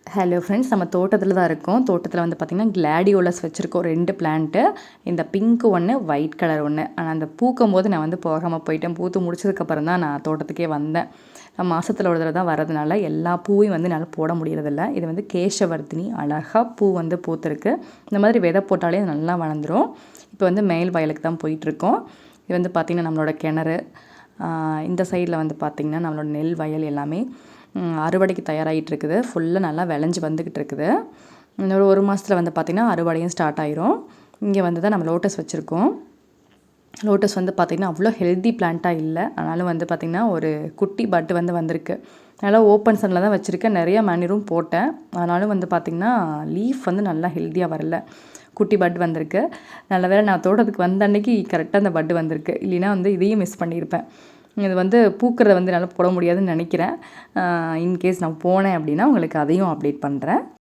Hello friends, நம்ம தோட்டத்தில் தான் இருக்கோம். தோட்டத்தில் வந்து பார்த்திங்கன்னா கிளாடியோலஸ் வச்சுருக்கோம் 2 பிளான்ட்டு. இந்த பிங்க்கு ஒன்று, ஒயிட் கலர் ஒன்று. ஆனால் அந்த பூக்கும்போது நான் வந்து போகாமல் போயிட்டேன். பூத்து முடிச்சதுக்கப்புறம் தான் நான் தோட்டத்துக்கே வந்தேன். மாதத்தில் ஒரு தடவை தான் வரதுனால எல்லா பூவையும் வந்து என்னால் போட முடியறதில்ல. இது வந்து கேசவர்த்தினி, அழகாக பூ வந்து பூத்துருக்கு. இந்த மாதிரி விதை போட்டாலே நல்லா வளர்ந்துடும். இப்போ வந்து மேல் வயலுக்கு தான் போயிட்டுருக்கோம். இது வந்து பார்த்திங்கன்னா நம்மளோட கிணறு. இந்த சைடில் வந்து பார்த்திங்கன்னா நம்மளோட நெல் வயல் எல்லாமே அறுவடைக்கு தயாராகிட்டு இருக்குது. ஃபுல்லாக நல்லா விளைஞ்சி வந்துக்கிட்டு இருக்குது. இன்னொரு 1 மாதத்தில் வந்து பார்த்திங்கன்னா அறுவடையும் ஸ்டார்ட் ஆயிரும். இங்கே வந்து தான் நம்ம லோட்டஸ் வச்சுருக்கோம். லோட்டஸ் வந்து பார்த்திங்கன்னா அவ்வளோ ஹெல்தி பிளான்ட்டாக இல்லை. ஆனாலும் வந்து பார்த்திங்கன்னா ஒரு குட்டி பட்டு வந்து வந்திருக்கு. நல்லா ஓப்பன் சன்னில் தான் வச்சுருக்கேன். நிறைய மேனிரும் போட்டேன். ஆனாலும் வந்து பார்த்திங்கன்னா லீஃப் வந்து நல்லா ஹெல்த்தியாக வரல. குட்டி பட் வந்திருக்கு. நல்ல வேளை நான் தோட்டத்துக்கு வந்த அன்னைக்கு கரெக்டாக அந்த பட்டு வந்திருக்கு. இல்லைன்னா வந்து இதையும் மிஸ் பண்ணியிருப்பேன். இது வந்து பூக்கிறத வந்து என்னால் போட முடியாதுன்னு நினைக்கிறேன். இன்கேஸ் நான் போனேன் அப்படின்னா உங்களுக்கு அதையும் அப்டேட் பண்ணுறேன்.